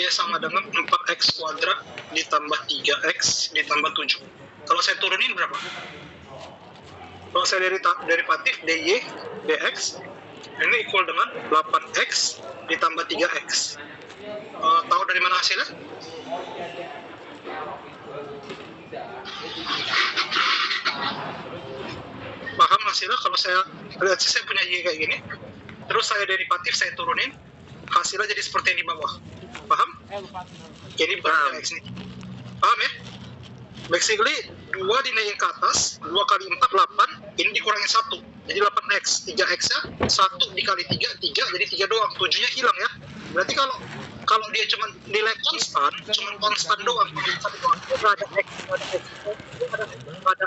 Y sama dengan 4x kuadrat ditambah 3x ditambah 7. Kalau saya turunin berapa? Kalau saya derivatif dy dx ini equal dengan 8x ditambah 3x. Tahu dari mana hasilnya? Paham hasilnya? Kalau saya lihat, saya punya y kayak gini, terus saya derivatif, saya turunin, hasilnya jadi seperti yang di bawah. Paham? Ini berarti x nih. Paham ya? Basically 2 dinaik ke atas, 2 kali 4 8, ini dikurangi 1 jadi 8x, 3x nya 1 dikali 3, 3 jadi 3 doang, 7 nya hilang ya. Berarti kalau dia cuma nilai konstan, cuma konstan doang, konstan doang, nggak ada x, nggak ada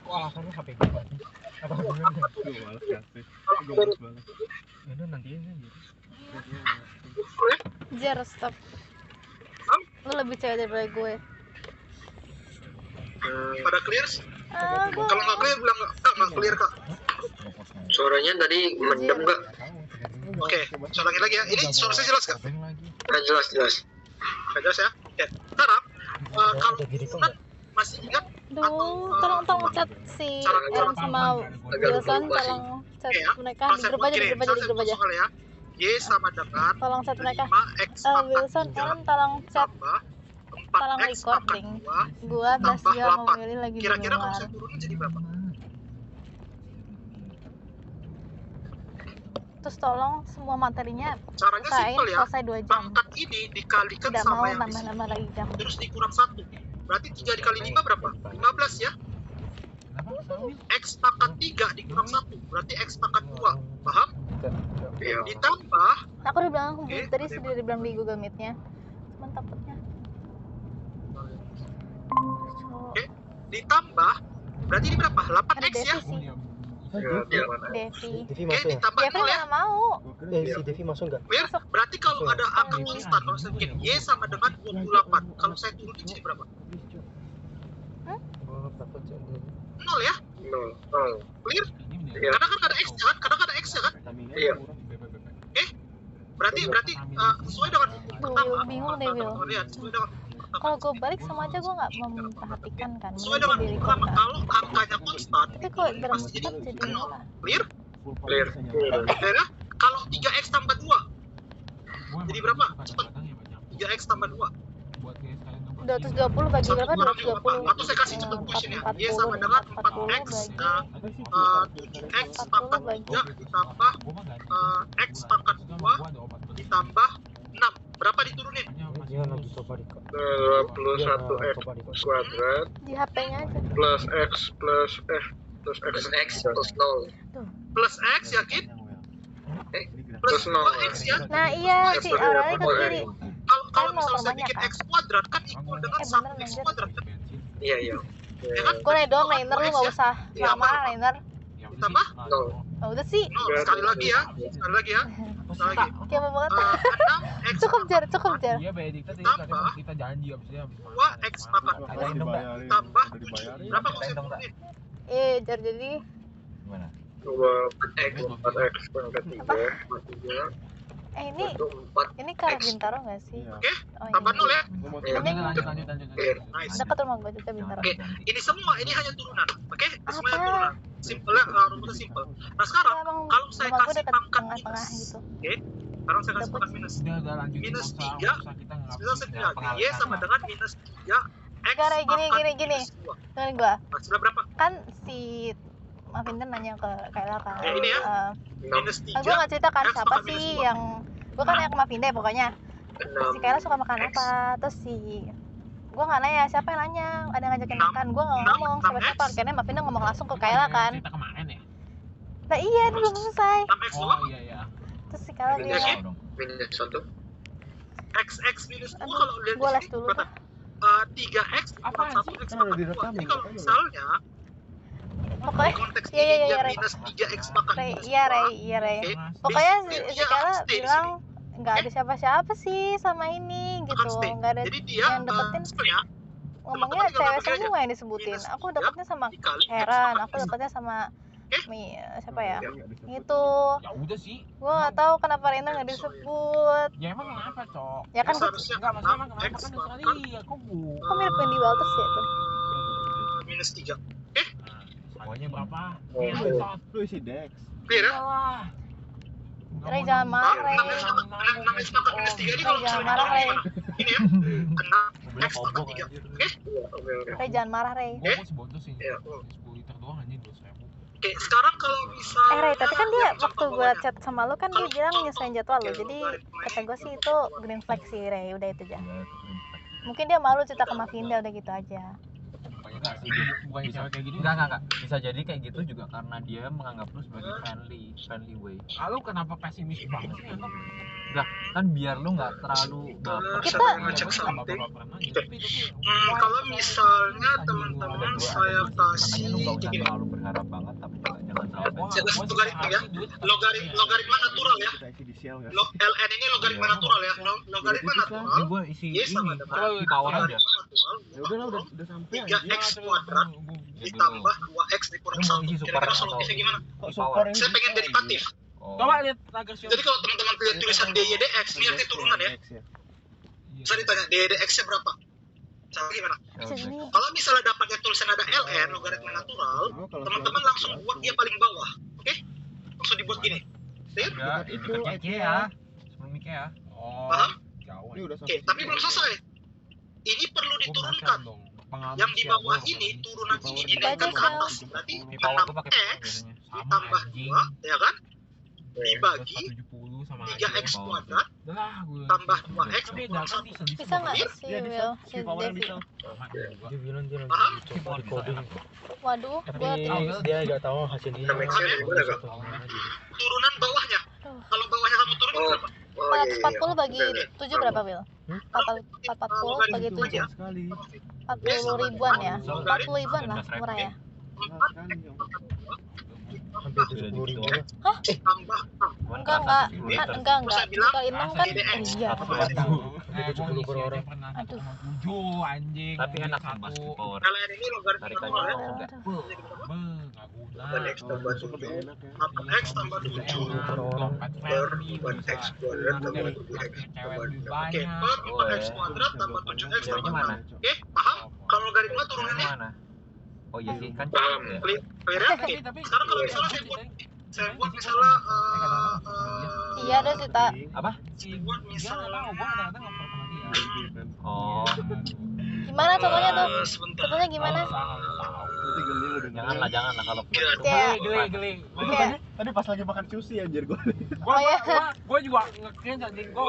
alasannya HP gue apa Jar, stop. Lu lebih cewek daripada gue. pada clear? Gue Kalau nggak clear bilang nggak clear kak. Suaranya tadi mendem nggak? Oke, saya ulangi lagi ya. Ini suara saya jelas nggak? Jelas. Jelas ya. Oke. Sekarang kalau Nat masih ingat Duh, tolong chat si Aaron sama Wilson, tolong chat mereka di grup aja. Ya. Y sama dengan Tolong chat mereka. 5x pangkat Wilson, 3 Aaron tolong chat, tambah tolong 4x recording. pangkat 2 Gua tambah Tasya 8. memilih lagi di Kira-kira kalau luar. saya turunin jadi berapa? Terus tolong semua materinya Caranya simpel ya. selesai 2 jam. Pangkat ini dikalikan Tidak sama mau yang di sini, nambah lagi jam. terus dikurang 1. Berarti 3 dikali 5 berapa? 15 ya. X pangkat 3 dikurang 1 berarti X pangkat 2. Paham? Iya. Ditambah Aku udah bilang Oke, tadi oke. sudah dibilang di Google Meet-nya. Cuman takutnya. Oke, ditambah berarti ini berapa? Ada 8x ya. Devi sih. Iya, mana? Devi. Devi Oke, masuk ya? ditambah Devi 0 ya. nggak mau. Si Devi masuk nggak? Clear? Berarti kalau ada angka konstan, kalau saya bikin Y sama dengan 28, kalau saya turunin jadi berapa? Oh, takut jadi. 0 ya. 0. Clear? Iya. Kadang kan ada X ya kan? Kadang ada X ya kan? Iya. Berarti sesuai dengan buku pertama. Bingung deh, Wil. Lihat, sesuai dengan buku pertama. Kalau gue balik sama aja gue nggak memperhatikan kan. Sesuai dengan Jadi buku pertama, record kan. kalau angkanya konstan, Tapi kalau pasti berempat jadi jadi 0. malah. Clear? Clear. Clear ya? Kalau 3x tambah 2, jadi berapa? Cepet. 3x tambah 2. 220 bagi berapa? 220. Atau saya kasih cepet questionnya. Y sama dengan 4x 7x pangkat 3 ditambah x pangkat 2 ditambah 6. Berapa diturunin? Dia lagi coba di 21x kuadrat Di HP-nya aja. plus x plus f plus x plus 0. Plus x yakin? Plus Plus 0. 2x ya? Nah iya si Aurel ke kiri. Kalau mau misalnya saya perbanyak, bikin kan? x kuadrat kan equal dengan bener, 1x lanjut. kuadrat kan? Iya. Ya kan? Gue doang Rainer, lu nggak usah Iya, lama apa? Rainer. Ditambah 0. Oh, udah sih. 0. Sekali lagi ya. Sekali lagi ya. Sekali lagi. Kiamat banget. 6x Cukup jar. Iya, Benedikta tadi Tambah. katanya kita janji abisnya 2x pangkat 2 ditambah 7. Berapa kalau saya turunin? Jar jadi gimana? 2x 4x pangkat 3 ini 4. ini Kar Bintaro nggak sih? Iya. Oke, Oh tambah 0 iya. ya. Lanjut. Nice. Dekat rumah gue juga Bintaro. Oke, ini semua ini hanya turunan. Oke, semuanya Apa? turunan. Simple ya, rumusnya simple. Nah sekarang Ya, emang kalau saya rumah gue kasih dekat pangkat tengah-tengah minus, gitu. oke? Sekarang saya kasih Dapat. pangkat minus. Udah lanjut. Minus 3, Bisa saya bilang Y sama dengan minus 3 x Gara, gini, pangkat gini. minus 2. Dengan gue Hasilnya berapa? kan si Mavinda nanya ke Kayla kan. Ya, ini ya. Iya. Minus 3 Gue nggak cerita kan X siapa pangkat sih minus 2. yang gue kan nanya ke Mavinda ya pokoknya. Si 6. Kayla suka makan apa? Terus si gue nggak nanya siapa yang nanya, ada yang ngajakin makan, gue nggak ngomong siapa siapa, karena Mavinda ngomong langsung ke Kayla kan. Cerita kemarin ya? Nah iya ini belum selesai. 6x Oh doang. iya. Terus si Kayla Iya, bilang, dong. Minus 1. X minus 2 Aduh, kalau lihat gua di les sini dulu berapa? 3x Apaan kurang 1 sih? x Kan udah pangkat 2. direkam, Jadi kalau makanya. misalnya pokoknya konteks iya, ini iya, dia Ray. minus 3x pangkat Ray, minus iya 2. Ray, iya Ray. Oke. Pokoknya Dia si Kayla stay di bilang sini. nggak ada siapa-siapa sih sama ini gitu, Akan stay. nggak ada Jadi dia yang deketin. sebenarnya Ngomongnya teman-teman tinggal cewek bagi aja. semua yang disebutin. Minus Aku 3 deketnya sama dikali X Heran, pangkat aku minus deketnya sama Siapa ya? Itu Ya udah sih. gue nggak tahu kenapa Rena nggak disebut. Ya emang kenapa, Cok? Ya kan Seharusnya Enggak, maksudnya emang 6 kenapa X kan kuadrat terserah dia. Kok bu? kok mirip Wendy Walters ya tuh? minus 3. Pokoknya berapa? Oh, Iya, oh. Cok. Lu isi Dex. Clear ya? Salah. Ray, jangan marah, Ray. 6 X pangkat minus 3 ini kalau Ray, jangan misalnya marah, Ray. ini ya 6 X pangkat 3. Oke? Oke. Ray, jangan marah, Ray. Gue masih bodoh sih. Iya. 10 liter doang anjing 200.000. Oke, sekarang kalau misalnya Ray, tapi kan dia yang waktu contoh gue bawahnya. chat sama lu kan dia Kalau bilang contoh- nyesuaiin jadwal lu. Oke, Jadi logaritma kata ini gue sih kalau itu bawah. green flag sih, Ray. Udah itu aja. Iya. Mungkin dia malu cerita ke Mavinda, udah gitu aja. Enggak sih, bukan cewek kayak gini. Enggak. Bisa jadi kayak gitu juga karena dia menganggap lu sebagai friendly way. Lalu kenapa pesimis banget sih? Atau Enggak, kan biar lu nggak terlalu baper. Kita- Saya ngecek something. Kalau misalnya teman-teman saya Makanya lu nggak usah kasih terlalu berharap banget, tapi juga jangan terlalu Jelas logaritma ya. Logaritma natural ya. Kita isi di Shell nggak? LN ini logaritma natural ya. Logaritma Ini natural. gua isi Y ini sama dengan di power aja. logaritma natural. Ya udah lah, udah sampai 3x kuadrat ditambah 2x dikurang Lu mau 1. isi super Kira-kira atau- solutifnya gimana? Kok Di super power. ini Saya pengen bisa derivatif. Oh. Coba lihat agresif. Jadi kalau teman-teman lihat tulisan DYDX, ini arti turunan ya. X ya. Saya ditanya DYDX-nya berapa? Cara gimana? Ya Bisa udah. gini. Kalau misalnya dapatnya tulisan ada LN, logaritma natural, Oh, kalau teman-teman Shell langsung itu buat dia paling bawah. Oke? Langsung dibuat gini. Lihat? Ya, Itu itu aja. IKEA. Sebelum IKEA. Oh, Paham? jauh. Ini udah Oke, sampai tapi sini. belum selesai. Ini perlu Gua diturunkan. penasaran dong. Pengalaman Yang di siap bawah gua ini, apa turunan Di ini bawah dinaikkan ini. ke atas. Berarti Di power tuh pakai power 6x biasanya. Sama ditambah anjing. 2, ya kan? Dibagi 170 sama 3x Power. kuadrat Udah lah gue. tambah 2x Tapi dikurang datang 1. di sedih Bisa nggak Iya, sih, Iya, di Will? Shell. Si Si powernya di Devi. Shell. Sama juga. Dia bilang dia lagi Paham? coba di coding. Waduh, Tapi gue dia nggak tahu hasilnya. Sama Excel ya, gimana, Kak? Turunan bawahnya. Kalau bawahnya kamu turun berapa? 440 bagi 7 berapa, Will? 440 bagi Itu 7 aja. Sekali. 40 ribuan ya? 40 ribuan lah, murah ya? Hampir 70.000. Tambah 6. Enggak, kan enggak. Saya bilang, Dikali 6 kan? Iya. Itu 70 per orang. Pernah Aduh. sama 7 anjing. Tapi enak satu. Mas di power. LN ini logaritma Tarikannya natural ya. langsung enggak. Nggak guna. Dan X tambah Masuk 7. lebih enak ya. 8x tambah 7 per orang. per 1x kuadrat tambah 7x kuadrat. Oke, per 4x kuadrat tambah 7x Ceweknya tambah mana? 6. Oke, paham? Kalau logaritma Ceweknya turunannya mana? Oh iya sih, kan paham? ya. Clear ya? Oke, sekarang kalau misalnya saya buat misalnya Iya, ada sih, Tak. Apa? buat misalnya Oh, Gimana contohnya tuh? sebentar. Contohnya gimana? Nanti geli lu dengerin. janganlah kalau Kayak Geli. kayak Tadi pas lagi makan sushi anjir gue. Gue juga nge-clean anjing. Gue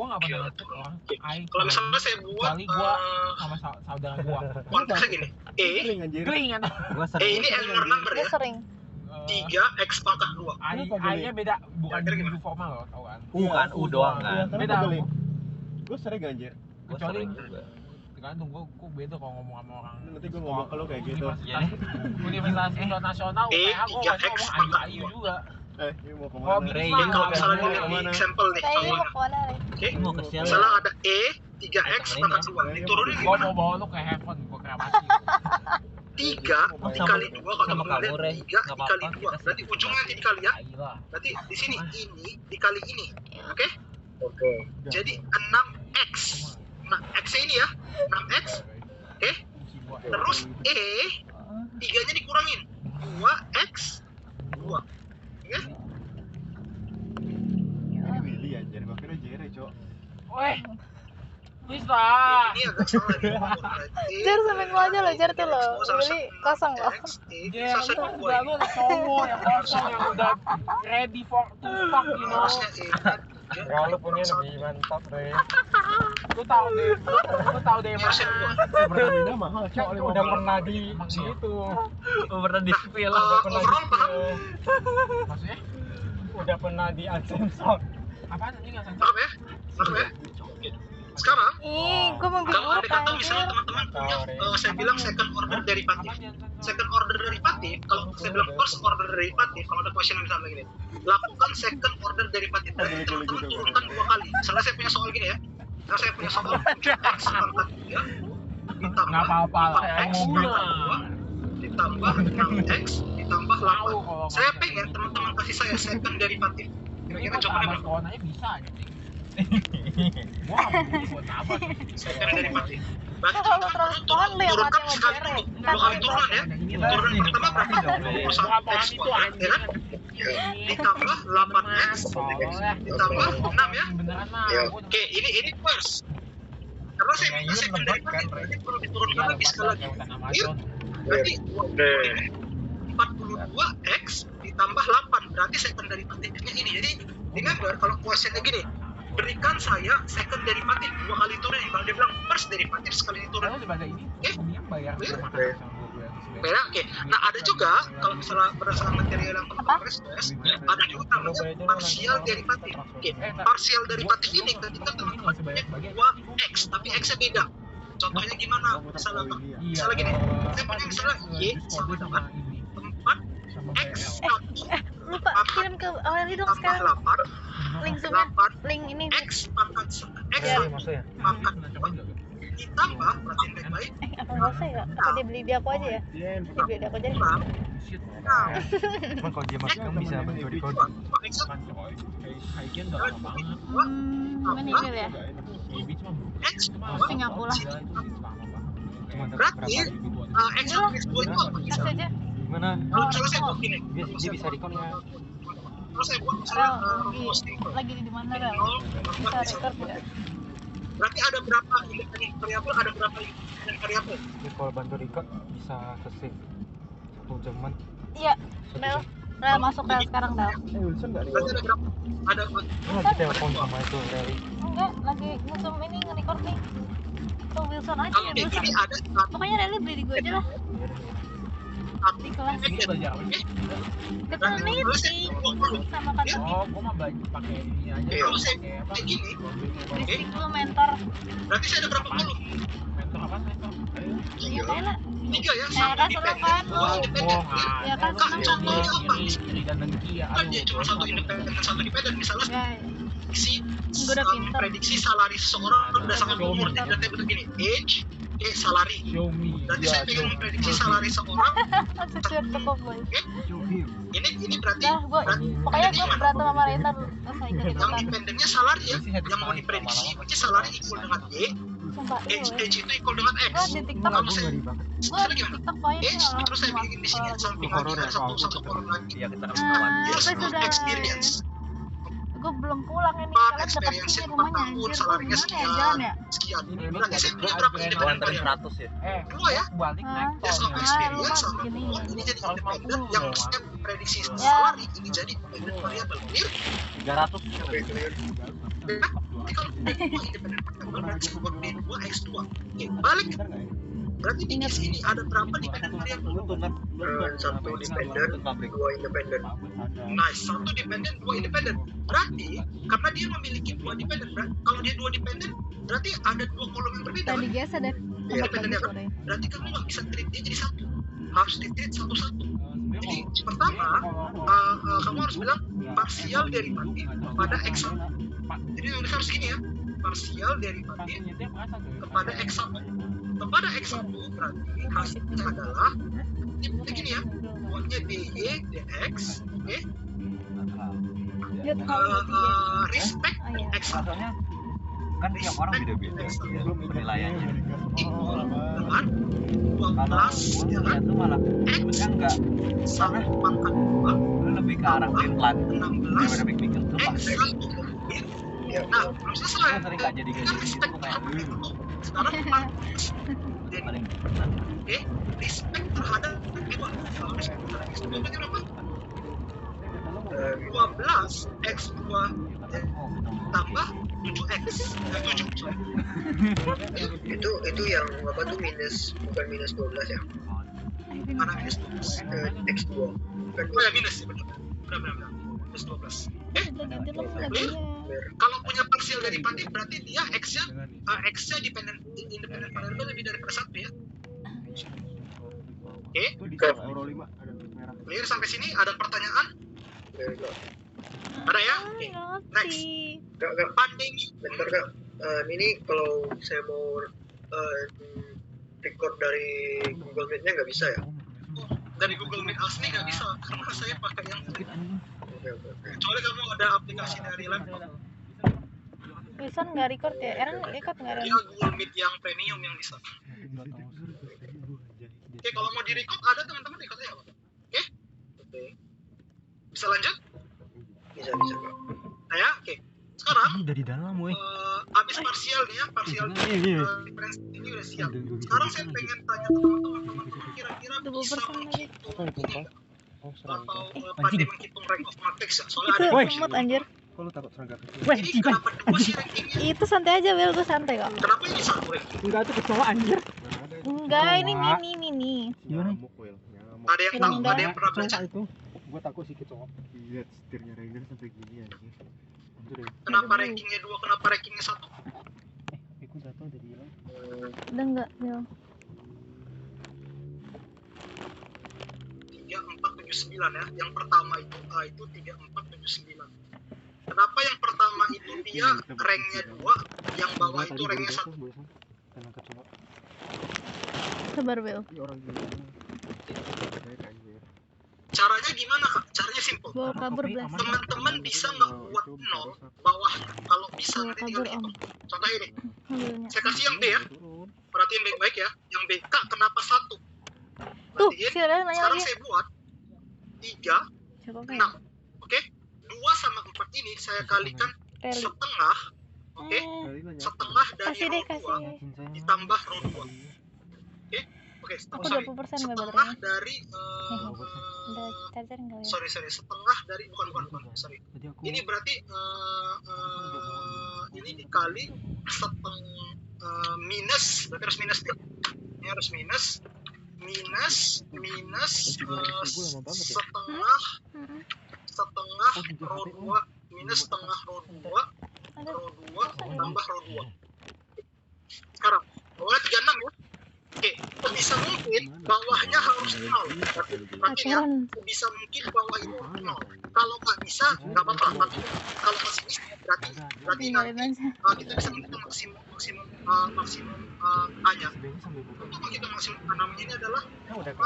nggak pernah ngecek orang. Kalau misalnya saya buat Kali gua sama saudara gua. konteksnya gini, Kering anjir. Geling kan? gua E ini Elmer number gue ya, sering. 3x pangkat 2. AI-nya beda, bukan Kira-kira dulu gimana? formal loh, tau kan? Bukan U doang Iya, kan. kenapa Beda. geling? Gue sering anjir. Gua Kecuali sering juga. tergantung gua beda kalau ngomong sama orang. Nanti gue ngomong ke lu kayak gitu. Iya nih. Universitas Internasional UPH gua pasti 3x ngomong ayu juga. Ini mau Kalau kemana? Ray, Jadi kalau Oke, misalnya mau dilihat di kemana? sampel nih, Kayak ini contohnya. mau kemana, Ray? Oke, Mau ke Shell. misalnya ada E 3x pangkat 2, diturunin Gua gimana? mau bawa lu ke heaven, gua kremasi. 3 dikali 2 kalau sama kamu kamu, Ray. lihat 3 Nggak dikali apa-apa, 2, kita berarti ujungnya nanti dikali ya. Tai lah. Berarti di sini ini dikali ini, oke? Oke. Jadi 6x. Nah, x ini ya, 6x. Oke, terus E 3-nya dikurangin 2x 2. Oke? Ini Willy anjir. Gue kira Jere, Cok. Weh. Bisa. Ini agak salah nih. Berarti Jar sampai gua aja loh, Jar tuh loh. Willy kosong loh. Ya, lu udah lu cowok yang kosong yang udah ready for to fuck, you know. Harusnya E Ya lu punya lebih mantap, Ray. Lu tahu deh harusnya mana. 2. Bertandingnya mahal, Cok. Udah pernah di Emang iya. itu. Pernah di spill. Overall paham? Maksudnya? Udah pernah di Samsung. Apaan anjing nggak sensor? Paham ya? Paham ya? Sekarang Ih, gua mimpi kalau buruk ada kata misalnya anjir. teman-teman punya saya bilang second order derivatif. Apaan yang sensor? Second order derivatif, kalau saya bilang first order derivatif, kalau ada question misalnya gini, lakukan second order derivatif. Berarti teman-teman turunkan 2 kali. Misalnya saya punya soal gini ya. Nah, saya punya soal x pangkat 3 ditambah Nggak apa-apa lah. 4x Mobil. pangkat 2 ditambah 6x ditambah 8. Saya pengen teman-teman kasih saya second derivatif. Kira-kira jawabannya berapa? Kawanannya bisa aja. Gua nggak buat apa? Second derivatif. Berarti Kalau terus pohon lu yang mati turunkan sama sekali Jere. dulu. Dua kali turunan ya. Turunan pertama berapa? 21x kuadrat, ya kan? Ditambah 8x ditambah 6 ya. Beneran mah. Iya. Oke, ini first. Karena saya minta second derivatif, berarti perlu diturunkan lagi sekali lagi. Iya. Berarti 42x ditambah 8, berarti second derivatifnya ini. Jadi remember kalau kuasinya gini, berikan saya second derivatif 2 kali turunin. Kalau dia bilang first derivatif sekali Kalau diturunin. daripada ini, Umi yang bayar Iya. makan sama gue. Beda, oke. Nah ada juga kalau misalnya berdasarkan material yang Apa? request, ada juga namanya partial derivatif. Oke, partial derivatif ini ketika teman-teman punya 2x, tapi x-nya beda. Contohnya gimana? Misalnya apa? Misalnya gini, saya punya misalnya y sama dengan 4x 1 Lupa kirim ke Aureli dong tambah sekarang. 8 Link zoomnya, 8 link ini. x pangkat x Iya. pangkat 2 ditambah, perhatiin baik-baik, Apa nggak usah ya? Apa dia beli di aku aja ya? Dia beli di aku aja. 6 Cuman kalau dia masuk kan bisa bantu di kode. pakai 1 Hagen udah lama banget. Ini email ya? Baby cuma x Pusing aku lah. Cuma dapat berarti berapa? x sama x 2 itu apa? Tes aja. Gimana? Kalau misalnya saya buat gini, Dia bisa recon ya. kalau saya buat misalnya Lagi posting lagi di mana Rel? 0, Bisa record nggak? berarti ada berapa independen variabel, ada berapa independen variabel? Dia kalau bantu recon bisa selesai 1 jaman. Iya, Rel. Rel masuk Rel sekarang Rel. Wilson nggak Berarti ada berapa? Ada lagi telepon sama itu Rally. Enggak, lagi nge-zoom ini nge-record nih. Tuh Wilson aja kalau ya kayak Wilson. gini ada satu Pokoknya Rel beli di gue aja lah. Di kelas. Ini belajar apa? Ketemu meeting sama kantor Oh, gua mah belajar pakai ini aja. Kalau saya Pakai apa? kayak gini, Listing dulu mentor. berarti saya ada berapa kolom? Mentor apa? Mentor. Iya kayak lah. 3 ya, Nah, kan seneng kan lu. 2 independen. Ya kan Kak, seneng kan lu. contohnya apa? Iri dan dengki ya. Kan dia cuma 1 independen, 1 dependen. Misalnya Ya, prediksi, Gua udah pintar. prediksi salari seseorang berdasarkan umur. Jadi data begini, age, salary. Show me. Berarti saya pengen memprediksi salari seorang. Sejujur cukup boy. Ini berarti Dah, gua pokoknya gua berantem sama Rainer. Terus saya ikut yang ikutan. dependennya salary ya, yang mau diprediksi, which is salary equal dengan y, Sumpah age iya. itu equal dengan x. Gua di TikTok, Kalau saya gua misalnya di gimana? TikTok pokoknya Age, terus saya bikin di sini samping lagi ada satu kolom lagi. Iya, kita harus Years apa of sudah? experience. Gua belum pulang ini. Part Kalian deket experience sini 4 rumahnya tahun, anjir. Gua salarinya gimana ya jalan ya? sekian. Ini Berarti saya punya berapa Gua independen anterin variabel? 100 ya. 2 ya. Balik naik Years tol. of experience rumah sama begini. ini jadi independen, yang maksudnya prediksi Ya. salary ini jadi independen variabel. Clear? 300. Tapi kalau D2 independen variabel berarti saya buat D2 X2. Oke, balik. Berarti di sini ada berapa dependen variabel? Satu dependen, 2 independen. Nice, 1 dependen, 2 independen. Berarti karena dia memiliki 2 dependen, kalau dia 2 dependen, berarti ada 2 kolom yang berbeda. Tadi Kan? biasa deh. Iya, Tempat dependennya bagus kan? boleh. Berarti kamu nggak bisa treat dia jadi satu, harus di treat satu-satu. Jadi pertama, kamu harus bilang partial derivatif pada x1. Jadi nulis harus gini ya, partial derivatif kepada x1. Kepada x1 berarti hasilnya adalah ini begini ya, buatnya dy dx, oke? Lihat kalau Respect Oh, iya. x1 Kan tiap orang beda-beda penilaiannya. equal dengan Kalau 12 gua ya kan? ngeliat tuh malah X sebenarnya enggak, sama pangkat 2 lu lebih ke arah plan plan 16 daripada big picture tuh X pasti. 1. Nah, belum selesai. Gua sering nggak jadi Kan gitu respect kayak sekarang jadi paling oke, respect terhadap x2. Kalau respect terhadap x2 berarti berapa? 12 x2 tambah 7x 7 sorry. Itu yang apa tuh bukan minus 12 ya? Mana minus 12? X2. Bukan Oh ya minus ya benar. Benar. Minus 12. udah ganti lo lagunya. Kalau punya partial derivatif berarti dia x-nya independen variabel lebih daripada 1 ya. Oke, Itu di Euro 5 ada merah. clear sampai sini ada pertanyaan? Ada ya? Oke. Next. Kak, Pandemi. bentar kak. Ini kalau saya mau record dari Google Meet-nya nggak bisa ya? dari Google Meet asli nggak bisa karena saya pakai yang free. Kecuali kamu ada aplikasi dari laptop. Wilson nggak record ya? Aaron record nggak Aaron? Ya Google Meet yang premium yang bisa. Oke, kalau mau di record ada teman-teman recordnya apa? Oke. Bisa lanjut? Bisa. Nah ya, oke. Sekarang Ini dari dalam, woi. habis parsial nih ya, parsial difference ini udah siap. Sekarang saya pengen tanya teman-teman kira-kira 20% bisa lagi. menghitung ini nggak? Atau anjing. pandai menghitung rank of matrix ya? Soalnya Itu ada remote anjir. Kalau takut seragam kecil. ini kenapa dua sih rankingnya? Itu santai aja, Will, gue santai kok. Kenapa ini satu ranking? Enggak tuh kecoa anjir. Enggak, ini mini. Gimana? Ada yang tahu? Ada yang pernah baca? Itu. Gua takut sih kecoa. Lihat setirnya Rainer sampai gini anjir. Anjir deh. Kenapa rankingnya 2? Kenapa rankingnya 1? Aku jatuh jadi hilang. Udah enggak, Will. 3479 ya. Yang pertama itu A itu 3479. Kenapa yang pertama itu dia ranknya 2, yang bawah itu ranknya 1? Karena kecoa. Sabar, Will. Ini orang gila. Caranya gimana kak? Caranya simple. Bawa kabur belas. Teman-teman bisa nggak buat 0 bawah? Kalau bisa Bawa nanti tinggal kabur, Om. dihitung. Contoh ini, Mobilnya. saya kasih yang B ya. Perhatiin baik-baik ya. Yang B, kak kenapa 1? Tuh, Perhatiin. si Aaron nanya Sekarang lagi. saya buat 3, Siapa 6. ya? Oke? 2 sama 4 ini saya kalikan Rally. setengah. Oke? Setengah dari Kasih deh, row 2 kasih. ditambah row 2. Oke, Aku sorry. 20% nggak Setengah baterainya. dari Udah charger enggak ya? sorry, setengah dari bukan, sorry. Jadi aku Ini berarti ini dikali setengah minus, berarti harus minus nih. Ini harus minus setengah row 2 minus setengah row 2 tambah row 2. Sekarang bawah 36 ya. Oke, sebisa mungkin bawahnya harus 0. Berarti ya, sebisa mungkin bawah itu 0. Kalau nggak bisa, nggak apa-apa. Tapi kalau masih bisa, berarti Tinggalin nanti aja. kita bisa menghitung maksimum A-nya. Untuk menghitung maksimum A namanya ini adalah udah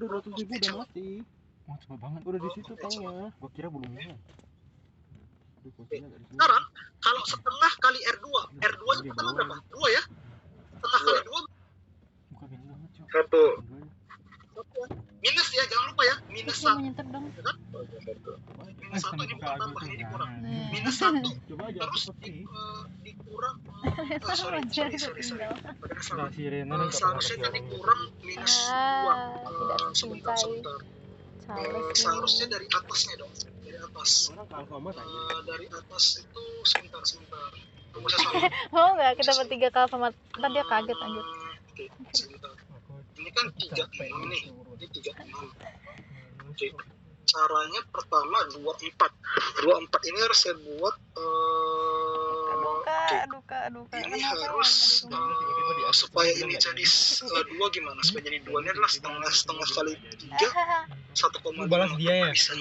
200.000 udah mati. Wah, cepet banget. Udah di situ taunya. Gua kira belum mulai. sekarang kalau setengah kali R2 nya pertama berapa? 2 ya? Setengah kali 2 Buka gini banget, Cok. 1. minus ya, jangan lupa ya, minus Bisa 1 menyentuh dong. kan? Minus 1 ini bukan tambah, ini kurang. Nah. Minus 1 Coba aja terus dikurang sorry. Nah, si Rena nih Seharusnya tadi kurang minus 2. Tidak Sebentar. Charles. Seharusnya dari atasnya dong, dari atas. orang ke Alfamart aja. Dari atas itu sebentar. Tunggu saya soal. Mau nggak kita bertiga ke Alfamart? Ntar dia kaget anjir. Oke, sebentar. Ini kan 36 nih. Ini 36. Oke. Caranya pertama 24 ini harus saya buat Aduh kak. ini Kenapa harus nggak supaya ini jadi 2 gimana? Supaya jadi 2 ini adalah setengah kali 3 1,5. Balas dia ya? Bisa.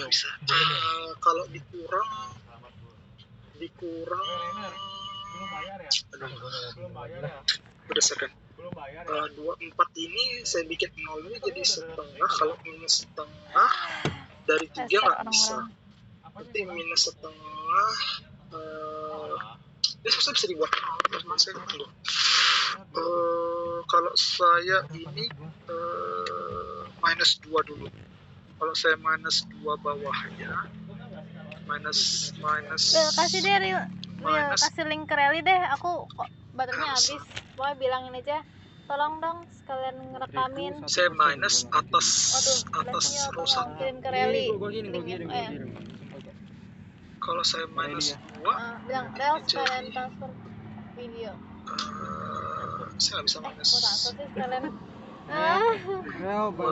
Kalau dikurang berdasarkan 24 ini saya bikin 0 ini jadi setengah. Kalau minus setengah dari 3 nggak bisa. Nanti minus setengah ini susah bisa dibuat. Saya tunggu. Kalau saya ini minus 2 dulu. Kalau saya minus 2 bawahnya minus Will, kasih deh Will, kasih link ke Rally deh. Aku kok baterainya habis. Pokoknya bilangin aja. Tolong dong sekalian ngerekamin. saya minus atas Flashnya row tolong 1. kirim ke Rally. Gua kirim. Kalau saya minus 2 Bilang Rel sekalian transfer video. saya nggak bisa minus. Kok transfer sih sekalian?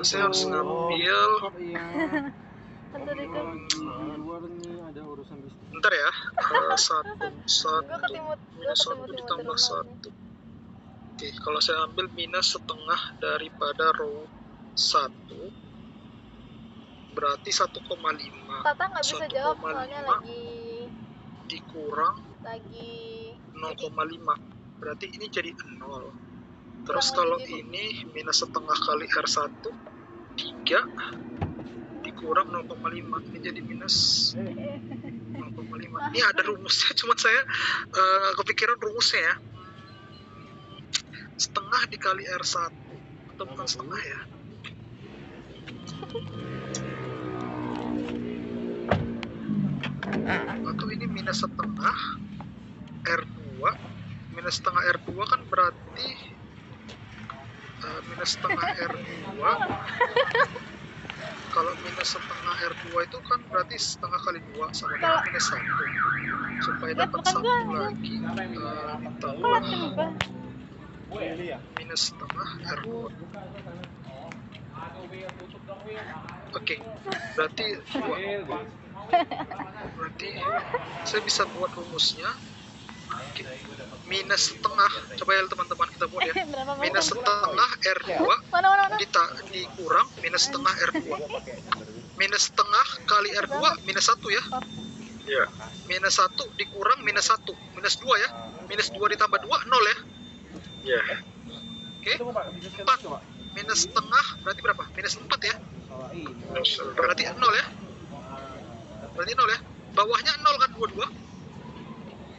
Saya harus ngambil Bentar ikut. Luar nih ada urusan bisnis. bentar ya. 1 Gue ketemu minus 1 ditambah 1. Oke, kalau saya ambil minus setengah daripada row 1 berarti 1,5. Tata nggak bisa jawab soalnya 1,5 lagi dikurang 0,5 berarti ini jadi 0. Terus Kurang kalau lagi jadi. ini minus setengah kali R1 dikali dikurang 0,5 ini jadi minus 0,5. Ini ada rumusnya, cuman saya kepikiran rumusnya ya. Setengah dikali R1 atau bukan setengah ya? Atau ini minus setengah R2. Minus setengah R2 kan berarti minus setengah R2. Kalau minus setengah R2 itu kan berarti setengah kali 2 sama dengan minus 1. Supaya dapat bukan 1 gua. lagi ditambah minus setengah R2. Oke, berarti 2. Berarti saya bisa buat rumusnya. Oke. Minus setengah, coba ya teman-teman kita buat ya. Berapa Minus meter? setengah R2 Mana? dikurang minus setengah R2. Minus setengah kali R2 minus 1 ya. Iya. Minus 1 dikurang minus 1. Minus 2 ya. Minus 2 ditambah 2, 0 ya. Iya. Oke. 4. Minus setengah berarti berapa? Minus 4 ya. Berarti 0 ya. Berarti 0 ya. Bawahnya 0 kan dua-dua.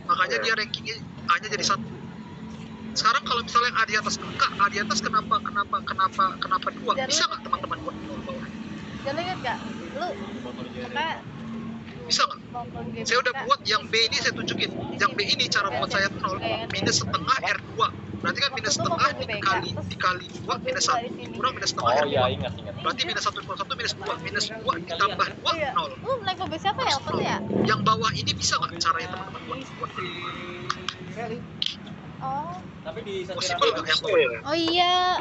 Makanya dia rankingnya A-nya jadi 1. Sekarang kalau misalnya yang A di atas, Kak, A di atas kenapa 2? Bisa nggak teman-teman buat 0 bawah? Jangan ingat gak? Lu kayak Bisa nggak? Saya udah buat yang B ini saya tunjukin. Yang B ini cara buat saya 0 minus setengah R2. Berarti kan minus setengah dikali 2 minus 1 kurang minus setengah R2. ingat. Berarti minus 1 kurang 1 minus 2. Minus 2 ditambah 2, 0. Lu naik mobil siapa ya? Apa tuh ya? Yang bawah ini bisa nggak caranya teman-teman buat Oh. possible nggak yang bawah? Oh iya.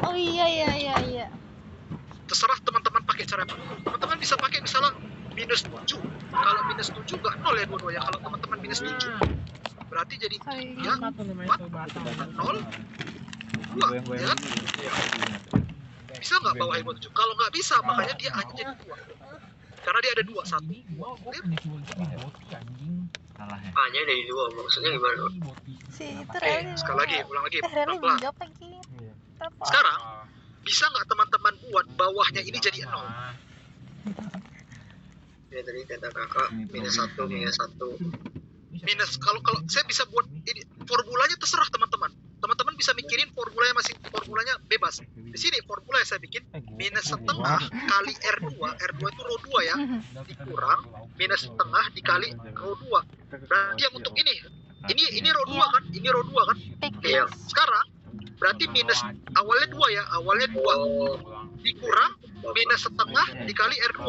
Terserah teman-teman pakai cara apa. Teman-teman bisa pakai misalnya minus 7. Kalau minus 7 nggak 0 ya dua-duanya. Kalau teman-teman minus 7 berarti jadi 3, 4, 0, 2 ya kan? Bisa nggak bawahin buat 7? Kalau nggak bisa makanya dia hanya jadi 2. Karena dia ada 2, 1. Salah ya. A-nya dari 2, maksudnya gimana? Si itu Oke, Rally. sekali lagi, ulang lagi, Rally pelan-pelan. belum jawab lagi. Apa? Sekarang bisa nggak teman-teman buat bawahnya ini jadi 0? Ya tadi kata kakak minus 1 minus 1. Minus kalau saya bisa buat ini formulanya terserah teman-teman. Teman-teman bisa mikirin formulanya bebas. Di sini formula yang saya bikin minus setengah kali R2 itu rho 2 ya, dikurang minus setengah dikali rho 2. Berarti yang untuk ini rho 2 kan? Ini rho 2 kan? Iya. Sekarang berarti minus awalnya 2 ya, awalnya 2 dikurang minus setengah dikali R2.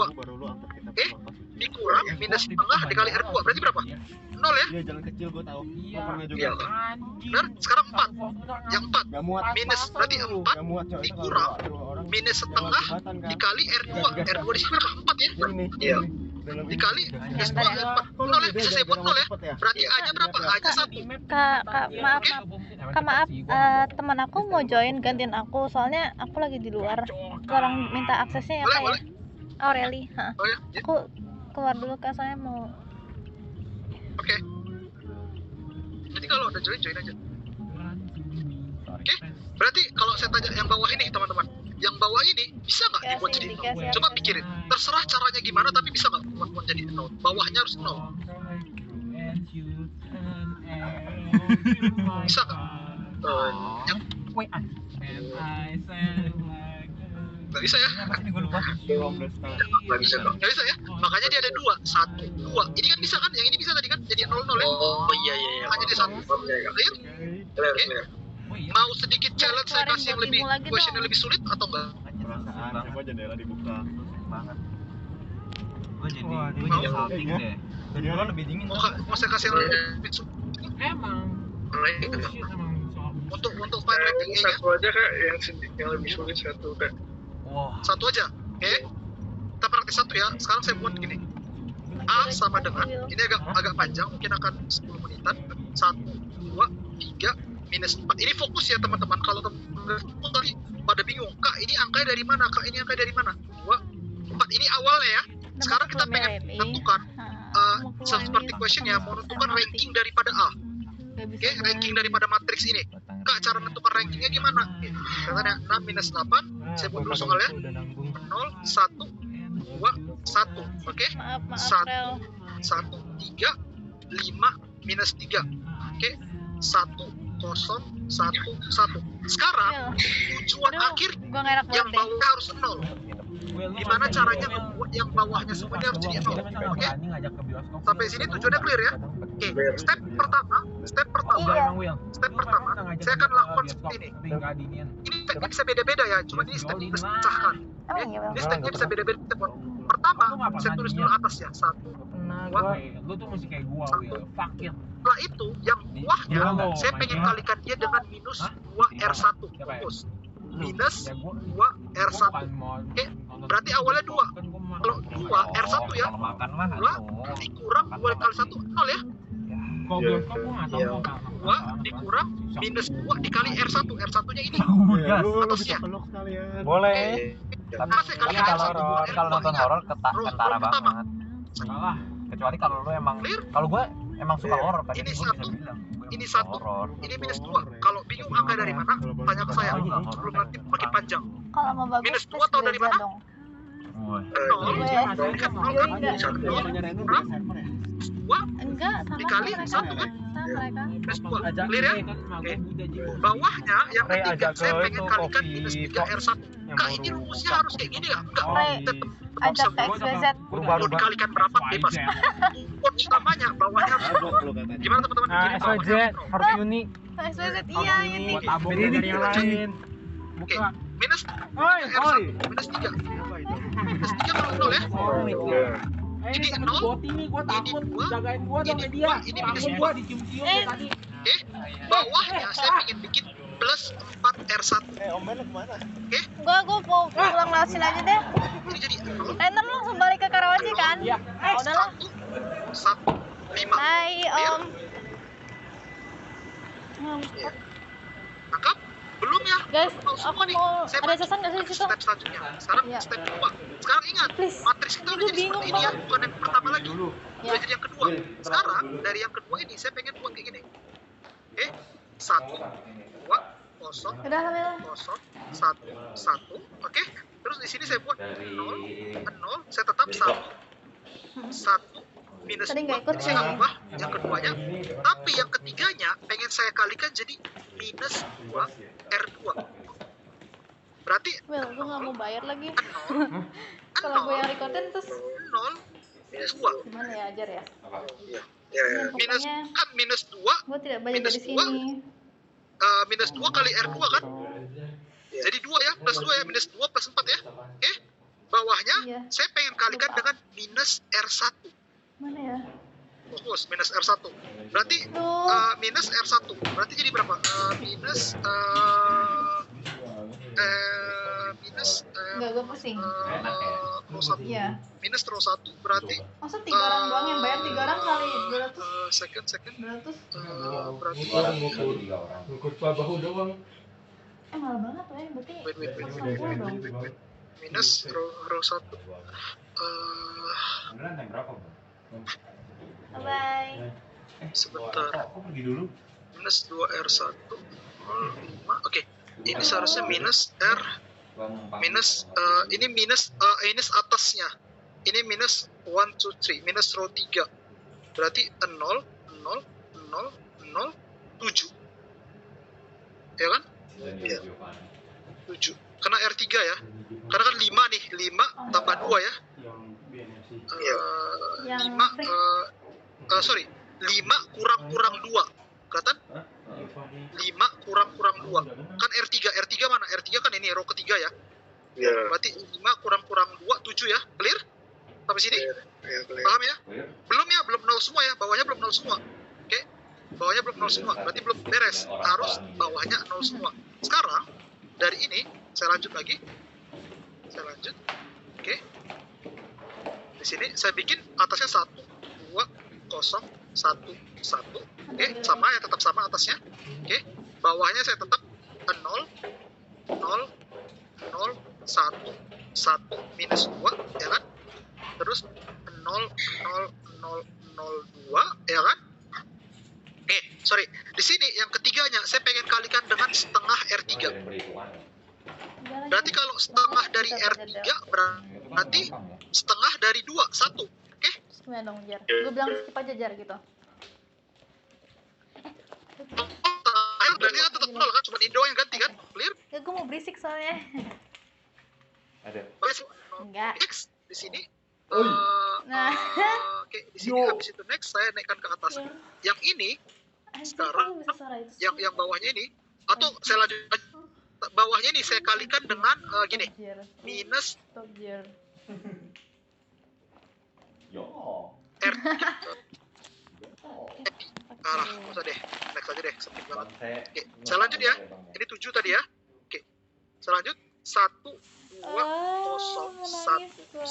Dikurang minus setengah dikali R2 berarti berapa? 0 ya? Iya, jalan kecil gua tahu. Gua pernah juga. Iya. Benar? Sekarang 4. Yang 4 Gak muat. minus berarti 4 Gak muat, coy. dikurang minus setengah dikali R2. R2 di sini berapa? 4 ya? Iya. Dikali minus 2 4. 0 ya? Bisa saya buat 0 ya? Berarti A-nya berapa? A-nya 1. Kak, maaf, teman aku mau join gantiin aku, soalnya aku lagi di luar. Tolong minta aksesnya ya Kak ya. Aureli, Oh ya? aku keluar dulu Kak, saya mau. Oke. Jadi kalau udah join aja. Oke. Berarti kalau saya tanya yang bawah ini teman-teman, yang bawah ini bisa nggak dibuat jadi 0? Coba pikirin. Terserah caranya gimana, tapi bisa nggak buat jadi 0? Bawahnya harus 0. Bisa nggak? Yang nggak bisa ya? Nggak bisa kok. Nggak bisa ya? Makanya dia ada 2, 1, 2. Ini kan bisa kan? Yang ini bisa tadi kan? Jadi 0 ya? Oh iya. Makanya dia 1. Clear? Clear. Mau sedikit challenge saya keluarin kasih yang lebih botimu lagi question yang dong. lebih sulit atau enggak? Perasaan, coba jendela dibuka. Banget. Gue jadi Mau? salting deh. Jadi orang lebih dingin. Mau saya kasih yang lebih sulit? Emang. Untuk file ratingnya ya? Satu aja kak, yang lebih sulit satu kak. Wah. Satu aja, oke? Kita praktis satu ya. Sekarang saya buat gini. A sama dengan, ini agak panjang, mungkin akan 10 menitan. 1, 2, 3, minus 4. Ini fokus ya teman-teman. Kalau teman-teman tadi pada bingung, Kak ini angkanya dari mana? Kak ini angkanya dari mana? 2, 4. Ini awalnya ya. Sekarang kita pengen tentukan seperti question ya, mau tentukan ranking daripada A. Oke, ranking daripada matriks ini. Kak, cara menentukan rankingnya gimana? Katanya 6 minus 8, saya buat dulu soalnya. 0, 1, 2, 1. Oke? Maaf 1, Rel. 1, 3, 5, minus 3. Oke? 1, 0, 1, 1. Sekarang tujuan Aduh, akhir gua nggak enak yang banget deh. bawahnya harus 0. Gimana caranya membuat yang bawahnya semuanya harus jadi 0? Oke? Sampai sini tujuannya clear ya? Oke, step pertama, Iya. step pertama, saya akan lakukan seperti ini. Ini teknik bisa beda-beda ya, cuma ini step disahkan. Emang iya, Wel? Ini stepnya bisa beda-beda. Pertama, saya tulis dulu atasnya 1. Lu tuh masih kayak gua, Will. Fuck it. Setelah itu, yang bawahnya saya pengen kalikan dia dengan minus 2R1. Fokus. Minus 2R1. Oke, berarti awalnya 2. Kalau 2R1 ya, Kalau makan mah 2 dikurang 2 kali 1, 0 ya. Kalau bioskop gua nggak tahu. 2 dikurang minus 2 dikali R1. R1-nya ini. Atasnya. Boleh. Nah, saya Tapi kalikan kalau R1. kalau nonton horor kentara pertama. banget. Salah. Kecuali kalau lu emang Clear? kalau gua emang suka horor tadi Ini gua satu, bisa bilang. Gua ini suka satu. horor. Ini minus 2. Kalau bingung angka dari mana, tanya ke saya. Belum nanti makin panjang. Kalau mau bagus Minus tes 2 tahu dari gereja mana? dong. Woi. 0. Gue Kan 0 kan? Yoi, enggak. 2 Enggak, sama Dikali mereka. satu kan? Sama mereka. minus 2. Clear ya? Oke. Bawahnya yang Re, ketiga, ajak saya ke pengen itu kalikan kopi minus 3 pop R1. Kak, ini rumusnya harus kayak gini ya? Enggak. Re, Tetap ajak ke semua. XYZ. Mau dikalikan berapa bebas. Port utamanya bawahnya harus 0. Gimana teman-teman? Jadi bawahnya harus unik. XYZ iya ini. Buat tabung dari yang lain. Oke, Buka. minus Oi, R1, minus 3. Minus 3 kalau 0 ya. Ini Ini temen 0, boti nih, gua takut ini 2, jagain gua dong ini kayak dia. 2, ini minus Takut 2. gua dicium-cium kayak tadi. Oke, bawahnya saya pengen bikin plus 4 R1. Gua mau pulang lewat sini aja deh. Ini jadi 0, Ntar lu langsung balik ke Karawaci kan? Iya. Udahlah. 1, 5. Hai Om. Tangkap? Belum ya? Guys, Belum semua aku nih. mau Saya ada bagi sesan nggak sih di situ? step selanjutnya. Sekarang Iya. step 2. Sekarang ingat, Please. matriks kita udah Gue jadi bingung seperti ini ya, banget. bukan yang pertama lagi. Ya. Udah jadi yang kedua. Sekarang dari yang kedua ini saya pengen buat kayak gini. Oke, 1, 2, 0, Udah lah Mel. 0, 1, 1. Oke, terus di sini saya buat 0, 0. Saya tetap 1, 1 minus Tadi 2. nggak ikut Saya nggak kayaknya. ubah yang keduanya. Tapi yang ketiganya pengen saya kalikan jadi minus 2 R2. Berarti Mel, gua nggak mau bayar lagi. 0, Kalau gue yang recordin terus 0, minus 2. gimana ya, ajar ya? Ya, Ya, minus pokoknya kan minus 2, gue tidak bayar minus dari dua. sini. minus 2 kali R2 kan? Jadi 2 ya, plus 2 ya, minus 2 plus 4 ya. Oke. Bawahnya Iya. saya pengen kalikan Lupa. dengan minus R1. Mana ya? Fokus minus R1. Berarti Tuh. minus R1. Berarti jadi berapa? Minus minus Enggak, gue pusing. row 1. Iya. Minus row 1 berarti Masa 3 orang doang yang bayar 3 orang kali 200? second 200? berarti Ikut bahu doang. Mahal banget ya, berarti wait 160 dong. minus row 1. Bye. Sebentar. Aku pergi dulu. Minus 2R1 5. Oke. Ini seharusnya minus R minus ini minus minus atasnya. Ini minus 1 2 3 minus row 3. Berarti 0 0 0 0 7. Ya kan? Iya. 7. Kena R3 ya. Karena kan 5 nih, 5 tambah 2 ya. Yang 5 sorry, 5 kurang 2. Kelihatan? 5 kurang 2. Kan R3 mana? R3 kan ini row ketiga ya. Iya. Berarti 5 kurang 2 7 ya. Clear? Sampai sini? Paham ya? Belum ya, belum 0 semua ya. Bawahnya belum 0 semua. Oke. Bawahnya belum 0 semua. Berarti belum beres. Harus bawahnya 0 semua. Sekarang dari ini saya lanjut lagi. Saya lanjut. Oke. Di sini saya bikin atasnya 1 2 0 1 1. Oke, sama ya, tetap sama atasnya. Oke. Bawahnya saya tetap 0 0 0 1 1 minus 2 ya kan? Terus 0 0 0 0 2 ya kan? Sorry. Di sini yang ketiganya saya pengen kalikan dengan setengah R3. Berarti kalau setengah dari R3 berarti setengah dari 2, 1. Oke? Terus gimana dong, Jar? Gue bilang skip aja, Jar, gitu. Oh, berarti kan tetap 0 kan? Cuma Indo yang ganti kan? Clear? Ya, gue mau berisik soalnya. Oke, Enggak. next di sini. Nah. Oke, di sini habis itu next saya naikkan ke atas. Yang ini sekarang Anjir, kok bisa suara itu sih? yang bawahnya ini atau saya lanjut bawahnya ini saya kalikan dengan gini, Jar. minus Stop, Jar. R. Alah, nggak usah deh. Next aja deh, sempit banget. Oke, saya lanjut ya. Ini 7 tadi ya. Oke. Saya lanjut 1 2 0 1 1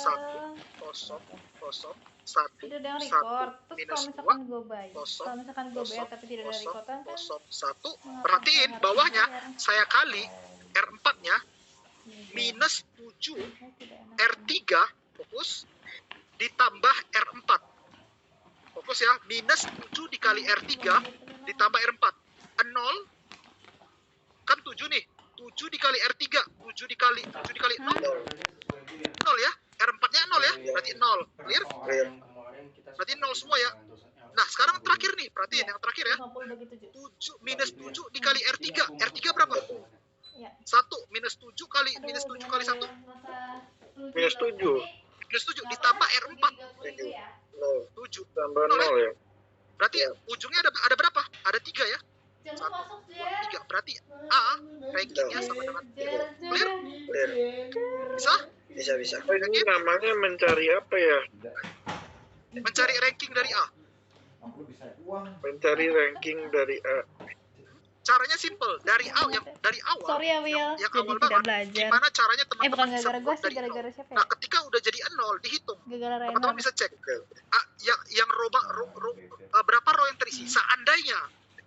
0 0 1 Tidak ada yang 1 record. Terus minus kalau misalkan 2 gue bayar, kosong, kalau misalkan gue bayar tapi tidak ada record kan? 1. Perhatiin bawahnya saya kali R4-nya minus 7 R3 fokus ditambah R4. Fokus ya, minus 7 dikali R3 ditambah R4. 0 kan 7 nih. 7 dikali R3, 7 dikali 0. 0 ya. R4-nya 0 ya. Berarti 0. Clear? Berarti 0 semua ya. Nah, sekarang terakhir nih. Perhatiin yang terakhir ya. 50 bagi 7. 7 minus 7 dikali R3. R3 berapa? Ya. 1 minus 7 kali minus 7 kali 1. Minus 7. Minus 7 ditambah R4. 0. 7. Tambah 0 ya. 0 ya. Berarti ujungnya ada berapa? Ada 3 ya. 1, 2, 3. Berarti A rankingnya sama dengan 3. Clear? Clear. Bisa? Bisa. Oh, ini namanya mencari apa ya? Mencari ranking dari A. Mencari ranking dari A. Caranya simple. Dari awal Sorry ya, Will. yang Jadi awal tidak banget. belajar. Gimana caranya Bukan teman-teman bisa gara-gara gue buat sih, dari 0. gara-gara siapa ya? Nah, ketika udah jadi 0 dihitung. Gara-gara Teman-teman Rainer. bisa cek. Yang berapa row yang terisi? Seandainya,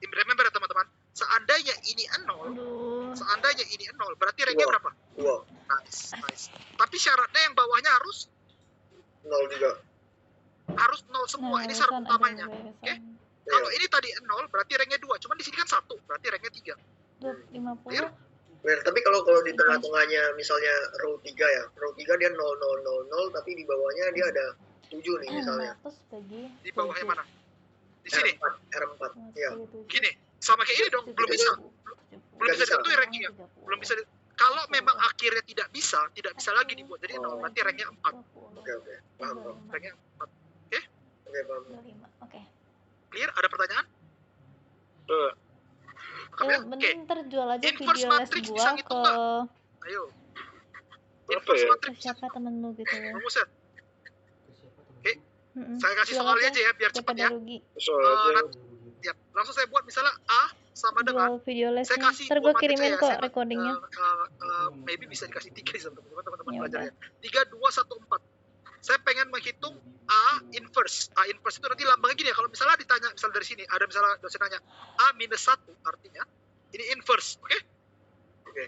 remember ya teman-teman, seandainya ini 0, Aduh. seandainya ini 0, berarti ranknya berapa? 2. Nice. Tapi syaratnya yang bawahnya harus 0 juga. 0 semua. Ini syarat utamanya. Oke? Kalau ini tadi 0, berarti ranknya 2. Cuman di sini kan 1, berarti ranknya 3. 50. Clear. Tapi kalau di tengah-tengahnya misalnya row 3 ya. Row 3 dia 0 0 0 0 tapi di bawahnya dia ada 7 nih misalnya. 100 bagi Di bawahnya mana? Di sini. R4. Ya. Gini, sama kayak ini dong, belum bisa. Belum bisa ditentuin rankingnya. Belum bisa. Kalau memang akhirnya tidak bisa lagi dibuat jadi 0, berarti ranknya 4. Oke. Paham. Ranknya 4. Oke, paham. 25. Oke. Clear? Ada pertanyaan? Ya, Oke. mending terjual aja Inverse video les matrix gua bisa ke gitu nggak? Ayo. Apa Inverse ya? matrix. siapa temen lu gitu ya. Rumusnya. Mm-mm. Saya kasih Jual soalnya aja ya biar cepat daripada ya. rugi. Soalnya Ya, langsung saya buat misalnya A sama dengan Jual video saya lesnya. kasih Ntar dua gue matriks kirimin ya, kok saya, recordingnya. maybe bisa dikasih 3 sama teman-teman Ya belajar udah. ya. 3 2 1 4. Saya pengen menghitung A inverse. A inverse itu nanti lambangnya gini ya. Kalau misalnya ditanya misalnya dari sini ada misalnya dosen nanya A minus 1 artinya ini inverse, oke? Oke.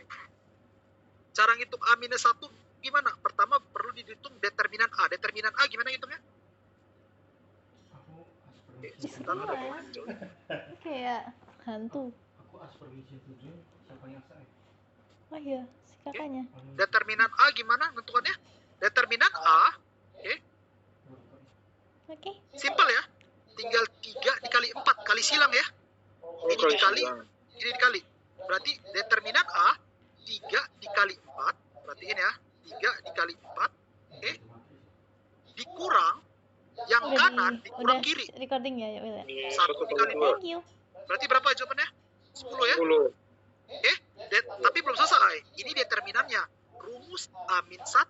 Cara ngitung A minus 1 gimana? Pertama perlu dihitung determinan A. Determinan A gimana ngitungnya? Oke, sebentar ada yang muncul. Kayak hantu. Oh iya, si kakaknya. Determinan A gimana nentukannya? Determinan A, Oke. simple ya. Tinggal 3 dikali 4 kali silang ya. Ini dikali, ini dikali. Berarti determinan A 3 dikali 4, perhatiin ya. 3 dikali 4, oke. Dikurang yang kanan, dikurang udah kiri. recording ya, Will. 1 dikali 4. Thank you. Berarti berapa jawabannya? 10 ya. 10. Tapi belum selesai. Ini determinannya. Rumus A min 1